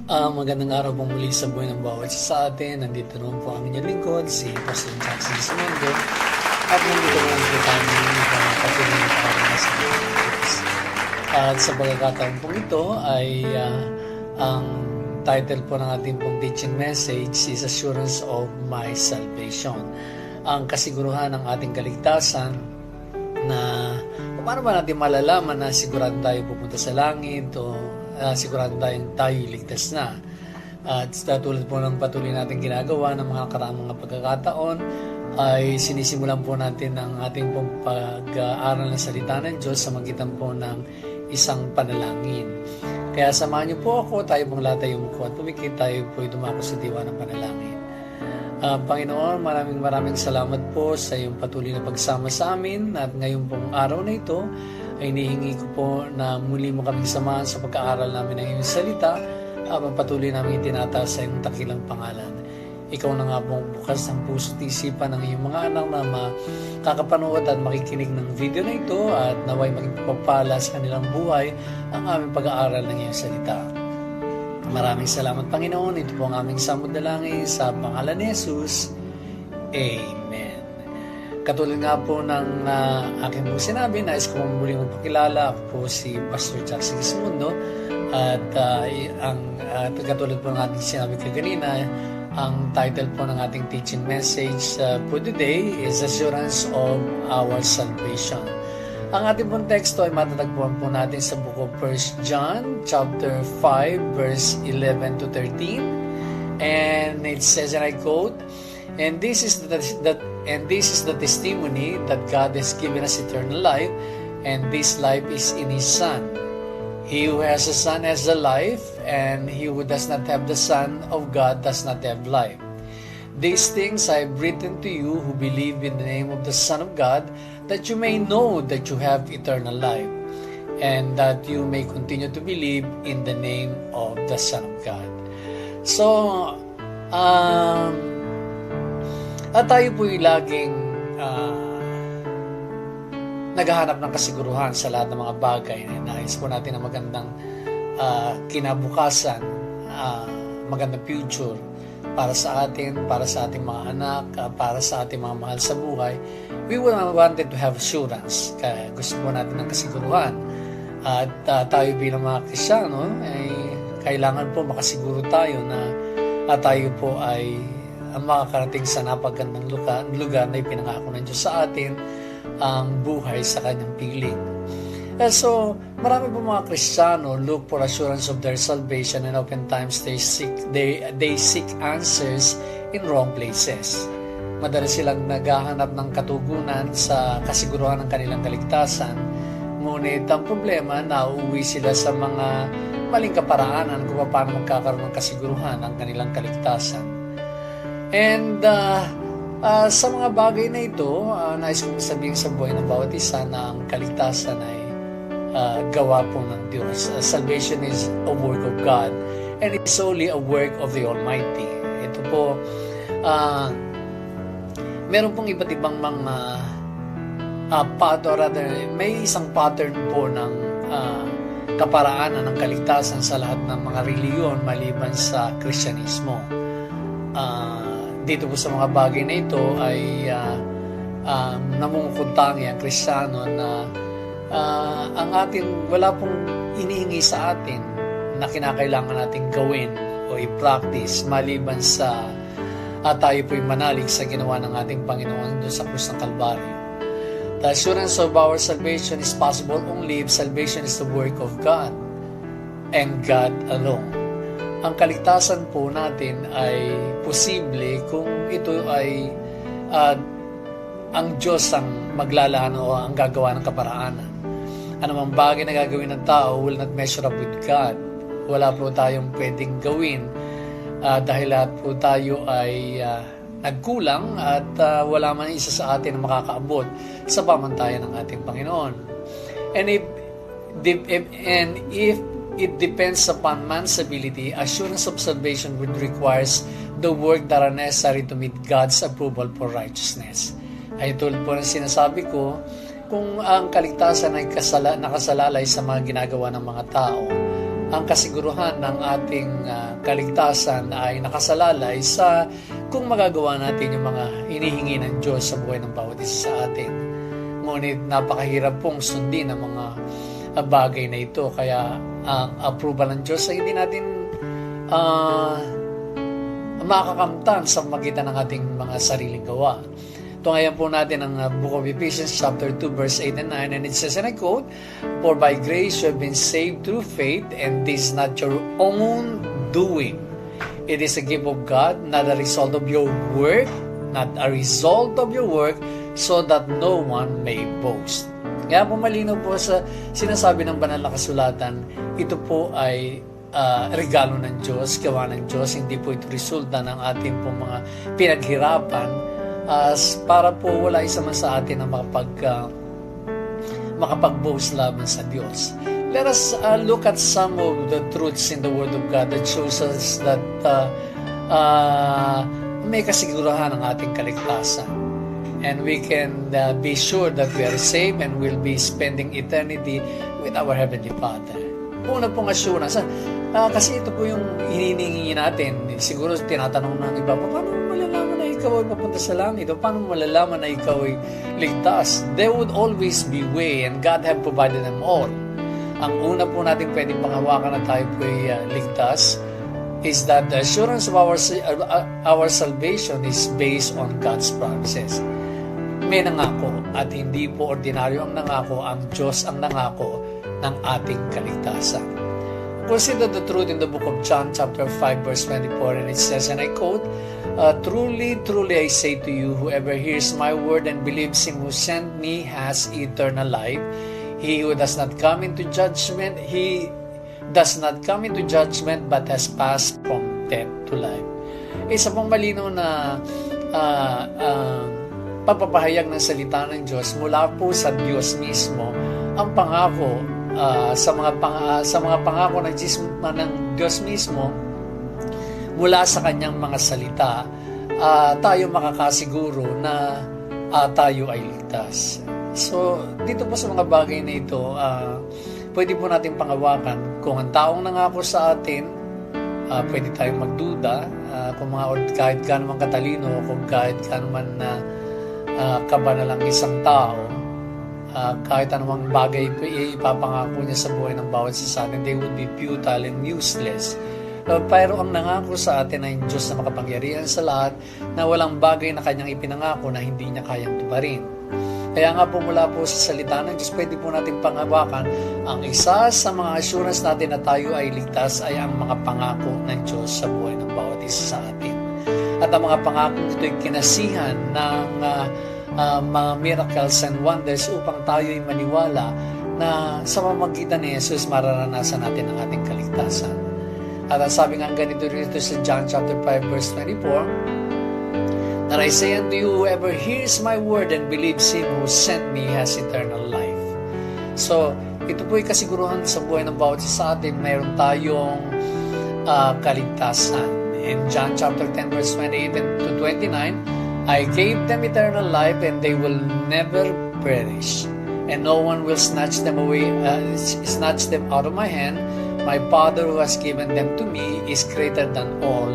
Magandang araw po muli sa buhay ng bawat isa sa atin. Nandito naman po ang inyong lingkod, si Pastor Jackson Simondo. At nandito naman po tayo ng patuloy na pangalaman sa Diyos. At sa pagkakataon po ito ay ang title po ng ating pong teaching message is Assurance of My Salvation. Ang kasiguruhan ng ating kaligtasan na paano ba natin malalaman na sigurado tayo pupunta sa langit o sigurado tayo ligtas na. At tulad po ng patuloy natin ginagawa ng mga karaang mga pagkakataon ay sinisimulan po natin ang ating pong pag-aaral ng salita ng Diyos sa magitan po ng isang panalangin. Kaya samahan niyo po ako, tayo pong latay umuko at pumikit, tayo po dumako sa diwa ng panalangin. Panginoon, maraming salamat po sa iyong patuloy na pagsama sa amin at ngayon pong araw na ito ay inihingi ko po na muli mo kaming samahan sa pagkaaral namin ng iyong salita habang patuloy namin itinataas sa iyong takilang pangalan. Ikaw na nga pong bukas ng puso at isipan ng iyong mga anak na makakapanood at makikinig ng video na ito at naway maging papala sa kanilang buhay ang aming pag-aaral ng iyong salita. Maraming salamat, Panginoon. Ito po ang aming samod na langin sa pangalan ni Jesus. Amen. Katulad nga po ng aking po sinabi, nais ko muli magpakilala. Ako po si Pastor Jackson Simondo at katulad po ng ating sinabi kaganina, ang title po ng ating teaching message for today is Assurance of Our Salvation. Ang ating pong teksto ay matatagpuan po natin sa book of 1 John chapter 5 verse 11 to 13. And it says, and I quote, And this is the testimony that God has given us eternal life, and this life is in His Son. He who has the Son has the life, and he who does not have the Son of God does not have life. These things I have written to you who believe in the name of the Son of God, that you may know that you have eternal life, and that you may continue to believe in the name of the Son of God. So, at tayo po'y laging naghahanap ng kasiguruhan sa lahat ng mga bagay na nais po natin na magandang kinabukasan, magandang future para sa atin, para sa ating mga anak, para sa ating mga mahal sa buhay. We wanted to have assurance. Kaya gusto po natin ng kasiguruhan. At tayo bilang mga Kristiyano, ay kailangan po makasiguro tayo na tayo po ay ang makakarating sa napagandang lugar na ipinangako ng Diyos sa atin, ang buhay sa kanyang piling. So, marami po mga Kristiyano look for assurance of their salvation, and oftentimes they seek answers in wrong places. Madalas silang naghahanap ng katugunan sa kasiguruhan ng kanilang kaligtasan, ngunit ang problema, nauuwi sila sa mga maling kaparaanan kung paano magkakaroon ng kasiguruhan ng kanilang kaligtasan. And sa mga bagay na ito, nais kong sabihin sa buhay ng bawat isa na ang kaligtasan ay gawa po ng Diyos. Salvation is a work of God, and it's solely a work of the Almighty. Ito po, meron pong iba't ibang mga may isang pattern po ng kaparaanan ng kaligtasan sa lahat ng mga reliyon maliban sa Kristyanismo. Dito po sa mga bagay na ito ay namumukuntangi ang Kristiyano na ang atin, wala pong inihingi sa atin na kinakailangan natin gawin o i-practice maliban sa tayo po'y manalig sa ginawa ng ating Panginoon doon sa krus ng Kalbaryo. The assurance of our salvation is possible only if salvation is the work of God and God alone. Ang kaligtasan po natin ay posible kung ito ay ang Diyos ang maglalaan o ang gagawa ng kaparaanan. Anumang bagay na gagawin ng tao will not measure up with God. wala po tayong pwedeng gawin dahil lahat po tayo ay nagkulang at wala man isa sa atin na makakaabot sa pamantayan ng ating Panginoon. And if it depends upon man's ability, assurance of salvation would requires the work that are necessary to meet God's approval for righteousness. Ay tulad po ng sinasabi ko, kung ang kaligtasan ay nakasalalay sa mga ginagawa ng mga tao, ang kasiguruhan ng ating kaligtasan ay nakasalalay sa kung magagawa natin yung mga hinihingi ng Diyos sa buhay ng bawat isa sa atin. Ngunit napakahirap pong sundin ang mga bagay na ito, kaya ang approval ng Diyos ay hindi natin makakamtan sa magitan ng ating mga sariling gawa. Tungayan po natin ang Book of Ephesians chapter 2 verse 8 and 9, and it says, and I quote, "For by grace you have been saved through faith, and this is not your own doing. It is a gift of God, not a result of your work, so that no one may boast." Kaya po malinaw po sa sinasabi ng banal na kasulatan, ito po ay regalo ng Diyos, gawa ng Diyos, hindi po ito resulta ng ating po mga pinaghirapan, para po wala isa man sa atin na makapag-boast laban sa Diyos. Let us look at some of the truths in the Word of God that shows us that may kasigurahan ang ating kaligtasan. And we can be sure that we are saved and will be spending eternity with our Heavenly Father. Una pong assurance, kasi ito po yung hinihingi natin. Siguro tinatanong ng iba, paano malalaman na ikaw ay papunta sa langit? O paano malalaman na ikaw ay ligtas? There would always be way, and God have provided them all. Ang una po natin pwedeng panghawakan na tayo po ay ligtas is that the assurance of our salvation is based on God's promises. May nangako, at hindi po ordinaryo ang nangako, ang Diyos ang nangako ng ating kaligtasan. Consider the truth in the book of John chapter 5 verse 24, and it says, and I quote, "Truly, truly I say to you, whoever hears my word and believes him who sent me has eternal life. He who does not come into judgment, but has passed from death to life." Isa pong malinaw na pagpapahayag ng salita ng Diyos mula po sa Diyos mismo, ang pangako sa mga pangako ng Diyos mismo mula sa kanyang mga salita, tayo makakasiguro na tayo ay ligtas. So, dito po sa mga bagay na ito, pwede po natin panghawakan kung ang taong nangako sa atin, pwede tayong magduda, kung kahit gaano man katalino, kung kahit gaano man kabanalang isang tao, kahit anumang bagay ipapangako niya sa buhay ng bawat isa sa atin, they would be futile and useless. Pero ang nangako sa atin ay Diyos na makapangyarihan sa lahat, na walang bagay na kanyang ipinangako na hindi niya kayang tuparin. Kaya nga po mula po sa salita ng Diyos, pwede po natin panghawakan ang isa sa mga assurance natin na tayo ay ligtas ay ang mga pangako ng Diyos sa buhay ng bawat isa sa atin. At ang mga pangako nito ay kinasihan ng mga miracles and wonders upang tayo ay maniwala na sa pamamagitan ni Jesus mararanasan natin ang ating kaligtasan. At ang sabi nga ganito rito sa John chapter 5 verse 24, "That I say unto you, whoever hears my word and believes him who sent me has eternal life." So, ito po ay kasiguruhan sa buhay ng bawat isa sa atin, mayroon tayong kaligtasan. In John chapter 10 verse 28 to 29, "I gave them eternal life, and they will never perish, and no one will snatch them out of my hand. My Father who has given them to me is greater than all.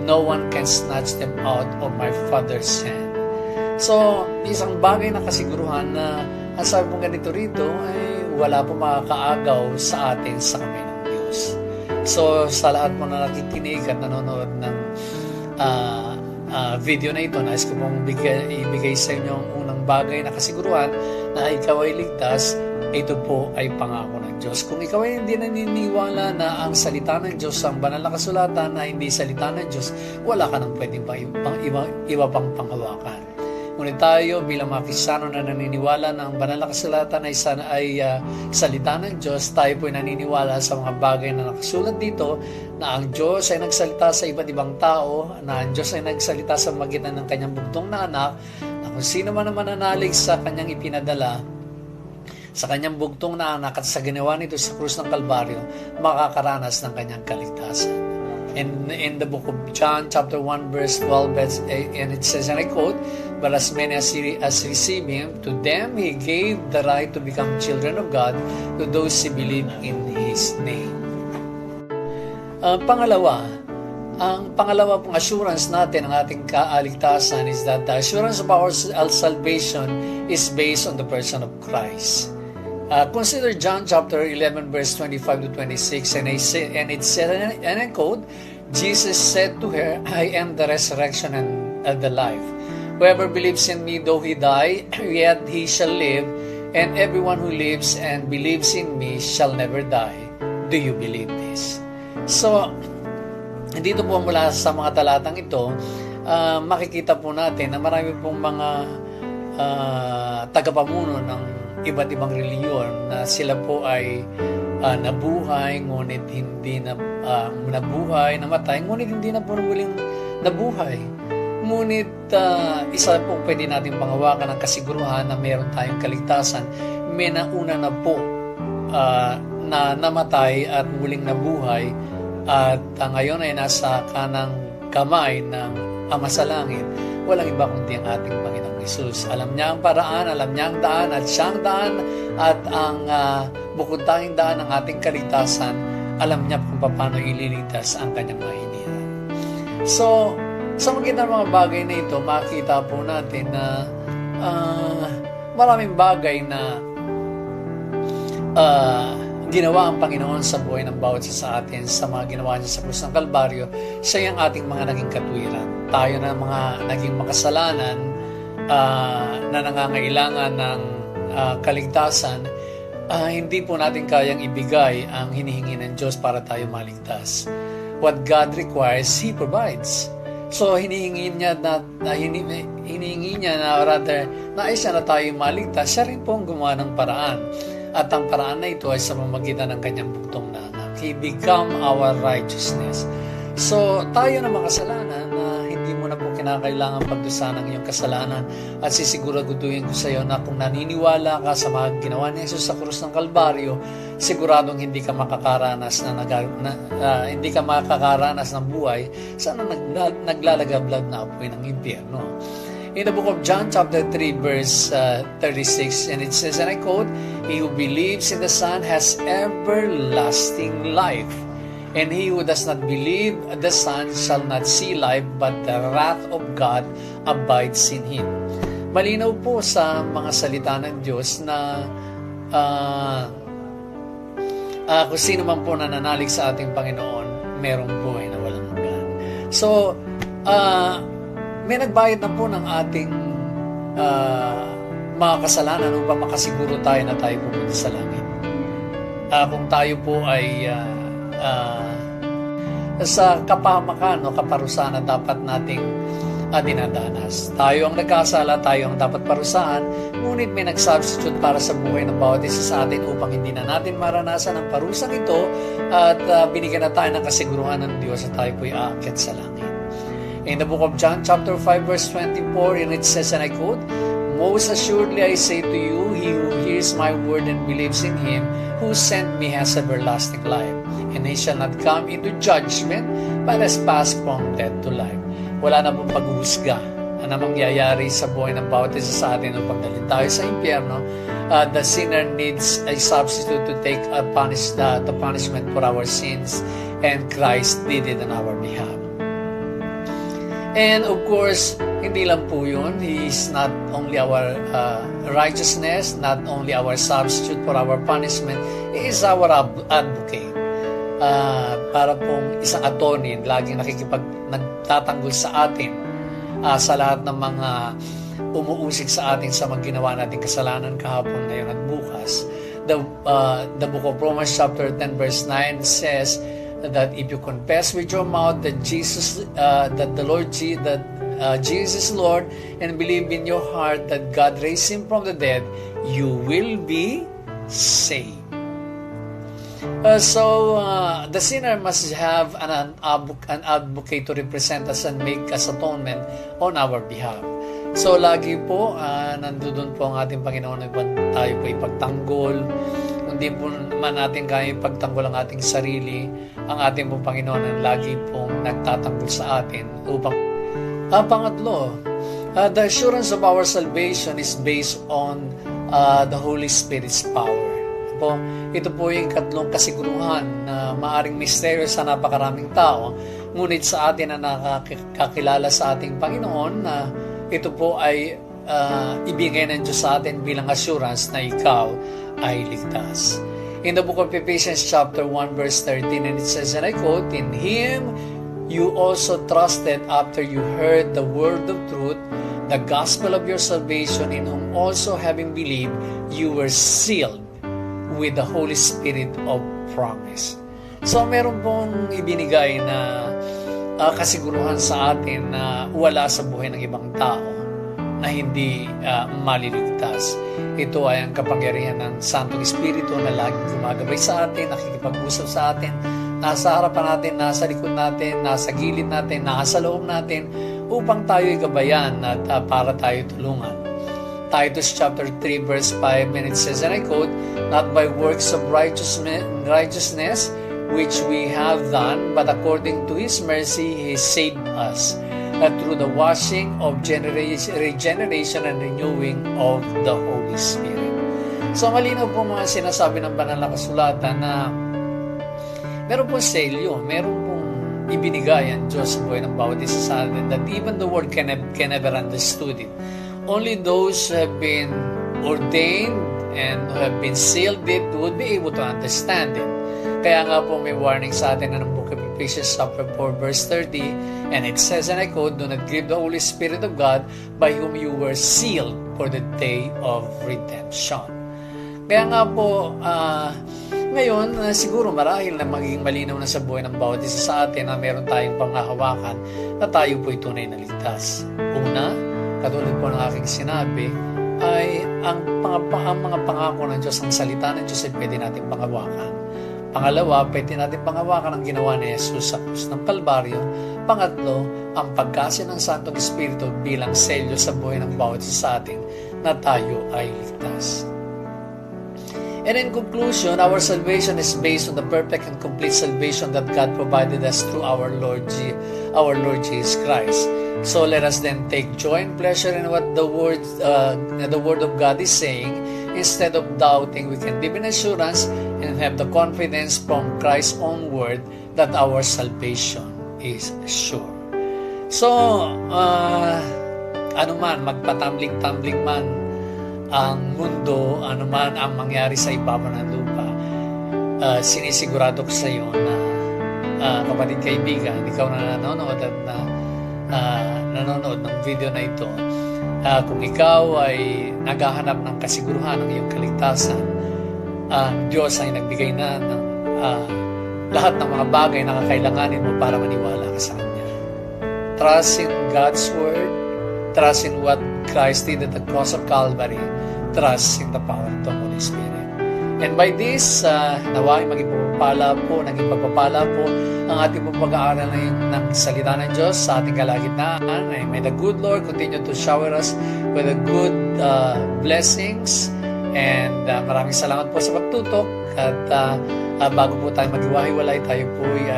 No one can snatch them out of my Father's hand." So, isang bagay na kasiguruhan na ang sabi pong ganito rito ay wala po makakaagaw sa atin sa kamay ng Diyos. So, sa lahat mo na nakikinig at nanonood ng video na ito, nais ko pong ibigay sa inyo ang unang bagay na kasiguruhan na ikaw ay ligtas. Ito po ay pangako ng Diyos. Kung ikaw ay hindi naniniwala na ang salita ng Diyos, ang banal na kasulatan na hindi salita ng Diyos, wala ka nang pwedeng iba pang panghawakan. Ngunit tayo bilang mga Kristiyano na naniniwala na ang banal na kasulatan ay salita ng Diyos, tayo po ay naniniwala sa mga bagay na nakasulat dito, na ang Diyos ay nagsalita sa iba't ibang tao, na ang Diyos ay nagsalita sa magitan ng kanyang bugtong na anak, na kung sino man ang mananalig sa kanyang ipinadala, sa kanyang bugtong na anak at sa ginawa nito sa krus ng Kalbaryo, makakaranas ng kanyang kaligtasan. In the book of John, chapter 1, verse 12, and it says, and I quote, "But as many as receive Him, to them He gave the right to become children of God, to those who believe in His name." Ang pangalawa pong assurance natin, ang ating kaaligtasan, is that the assurance of our salvation is based on the person of Christ. Consider John chapter 11 verse 25 to 26, and it said, and I quote, "Jesus said to her, I am the resurrection and the life. Whoever believes in me, though he die, yet he shall live, and everyone who lives and believes in me shall never die. Do you believe this?" So, dito po mula sa mga talatang ito, makikita po natin na marami pong mga tagapamuno ng iba't ibang reliyon na sila po ay nabuhay, ngunit hindi namatay, ngunit hindi na po muling nabuhay. Ngunit isa po pwede natin panghawakan ng kasiguruhan na meron tayong kaligtasan. May nauna na po na namatay at muling nabuhay, at ngayon ay nasa kanang kamay ng Ama sa Langit. Walang iba kundi ang ating Panginoong Hesus. Alam niya ang paraan, alam niya ang daan, at siyang daan, at ang bukod tanging daan ng ating kaligtasan. Alam niya kung paano ililigtas ang kanyang mga hiniran. So, sa magitan ng mga bagay na ito, makikita po natin na maraming bagay na ginawa ang Panginoon sa buhay ng bawat isa sa atin, sa mga ginawa niya sa krus ng Kalbaryo. Siya yung ating mga naging katwiran. Tayo na mga naging makasalanan na nangangailangan ng kaligtasan, hindi po natin kayang ibigay ang hinihingi ng Diyos para tayo maligtas. What God requires, He provides. So, hinihingi niya na rather, nais siya na tayo maligtas, siya rin po ang gumawa ng paraan. At ang paraan na ito ay sa pamamagitan ng kanyang bugtong na anak. He become our righteousness. So, tayo na makasalanan na hindi mo na po kinakailangan pagdusahan ang iyong kasalanan, at sisiguraduhin ko sa iyo na kung naniniwala ka sa mga ginawa ni Jesus sa krus ng Kalbaryo, siguradong hindi ka makakaranas ng buhay sana naglalagablab na apoy ng impyerno. In the book of John chapter 3 verse 36, and it says, and I quote, "He who believes in the Son has everlasting life, and he who does not believe the Son shall not see life, but the wrath of God abides in him." Malinaw po sa mga salita ng Diyos na kung sino man po nananalig sa ating Panginoon, merong buhay na walang hanggan. So, may nagbayad na po ng ating mga kasalanan upang makasiguro tayo na tayo pupunta sa langit. Kung tayo po ay sa kapahamakan o kaparusahan na dapat nating dinadanas. Tayo ang nagkasala, tayo ang dapat parusahan, ngunit may nag-substitute para sa buhay ng bawat isa sa atin upang hindi na natin maranasan ang parusang ito, at binigyan na tayo ng kasiguruhan ng Diyos at tayo po ay aakyat sa langit. In the book of John chapter 5 verse 24, and it says, and I quote, "Most assuredly I say to you, he who hears my word and believes in him who sent me has everlasting life, and he shall not come into judgment, but has passed from death to life." Wala na pong paghuhusga na mangyayari sa buhay ng bawat isa sa atin upang dalhin tayo sa impyerno. The sinner needs a substitute to take the punishment for our sins, and Christ did it on our behalf. And of course, hindi lang po yun. He is not only our righteousness, not only our substitute for our punishment, He is our advocate. Para pong isang attorney, laging nagtatanggol sa atin sa lahat ng mga umuusig sa atin sa mga ginawa nating kasalanan kahapon, ngayon at bukas. The book of Romans chapter 10 verse 9 says that if you confess with your mouth that Jesus Lord and believe in your heart that God raised Him from the dead, you will be saved. The sinner must have an advocate to represent us and make us atonement on our behalf. So, lagi po, nandoon po ang ating Panginoon upang tayo po ipagtanggol. Hindi po man natin kaya ipagtanggol ang ating sarili, ang ating po Panginoon ang lagi pong nagtatanggol sa atin upang pangatlo, the assurance of our salvation is based on the Holy Spirit's power. Ito po yung ikatlong kasiguruhan na maaring misteryo sa napakaraming tao, ngunit sa atin na nakakilala sa ating Panginoon na ito po ay ibigay ng Diyos sa atin bilang assurance na ikaw ay ligtas. In the book of Ephesians chapter 1 verse 13, and it says, and I quote, in Him you also trusted after you heard the word of truth, the gospel of your salvation, in whom also having believed you were sealed with the Holy Spirit of promise. So meron pong ibinigay na kasiguruhan sa atin na wala sa buhay ng ibang tao na hindi maliligtas. Ito ay ang kapangyarihan ng Santong Espiritu na laging gumagabay sa atin, nakikipag-usap sa atin, nasa harapan natin, nasa likod natin, nasa gilid natin, nasa loob natin, upang tayo'y gabayan at para tayo tulungan. Titus chapter 3 verse 5, and it says, and I quote, not by works of righteousness which we have done, but according to His mercy He saved us, through the washing of regeneration and renewing of the Holy Spirit. So malinaw po mga sinasabi ng banal na kasulatan na meron pong selyo, meron pong ibinigay ang Diyos sa buhay ng bawat isa sa atin, that even the world can never understood it. Only those who have been ordained and who have been sealed it would be able to understand it. Kaya nga po may warning sa atin ng book of Ephesians chapter 4 verse 30, and it says, and I quote, do not grieve the Holy Spirit of God, by whom you were sealed for the day of redemption. Kaya nga po, ngayon, siguro marahil na magiging malinaw na sa buhay ng bawat isa sa atin na meron tayong panghahawakan na tayo po'y tunay na ligtas. Una, katulad po ng aking sinabi, ay ang mga pangako ng Diyos, ang salita ng Diyos ay pwede natin panghawakan. Pangalawa, pwede natin panghawakan ang ginawa ni Jesus sa krus ng Kalbaryo. Pangatlo, ang pagkasi ng Santong Espiritu bilang selyo sa buhay ng bawat isa sa atin na tayo ay ligtas. And in conclusion, our salvation is based on the perfect and complete salvation that God provided us through our Lord Jesus Christ. So let us then take joy and pleasure in what the Word of God is saying. Instead of doubting, we can live in assurance and have the confidence from Christ's own word that our salvation is sure. So, anuman, magpatambling-tambling man ang mundo, anuman ang mangyari sa ibabaw ng lupa, sinisigurado ko sa iyo na kapatid kaibigan, ikaw na nanonood at nanonood ng video na ito, kung ikaw ay naghahanap ng kasiguruhan ng iyong kaligtasan, ang Diyos ay nagbigay na ng lahat ng mga bagay na kakailanganin mo para maniwala ka sa Kanya. Trust in God's Word, trust in what Christ did at the cross of Calvary, trust in the power of the Holy Spirit. And by this, nawa ay maging pagpapala po ang ating pag-aaral ng salita ng Diyos sa ating kalagitnaan. May the good Lord continue to shower us with the good blessings. And maraming salamat po sa pagtutok. At bago po tayo maghiwa-hiwalay, tayo po ay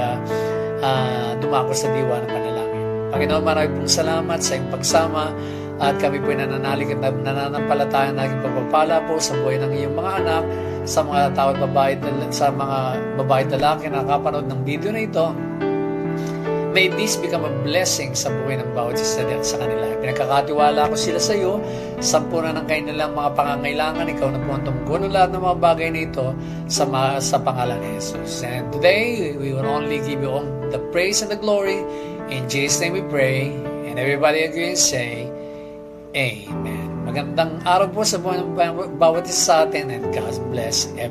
dumako sa diwa ng panalangin. Panginoon, maraming pong salamat sa iyong pagsama. At kami po ay nananalig at nananampalataya na naging pagpapala po sa buhay ng iyong mga anak, sa mga tao at babae, sa mga babae at lalaki na nakapanood ng video na ito. May this become a blessing sa buhay ng bawat isa sa kanila. Pinagkakatiwala ko sila sa iyo, sampunan ng kanilang mga pangangailangan. Ikaw na po ang tungkol lahat ng mga bagay na ito sa pangalan ni Jesus. And today, we will only give you all the praise and the glory. In Jesus' name we pray. And everybody agree and say, Amen. Magandang araw po sa bawat isa sa atin, and God bless everyone.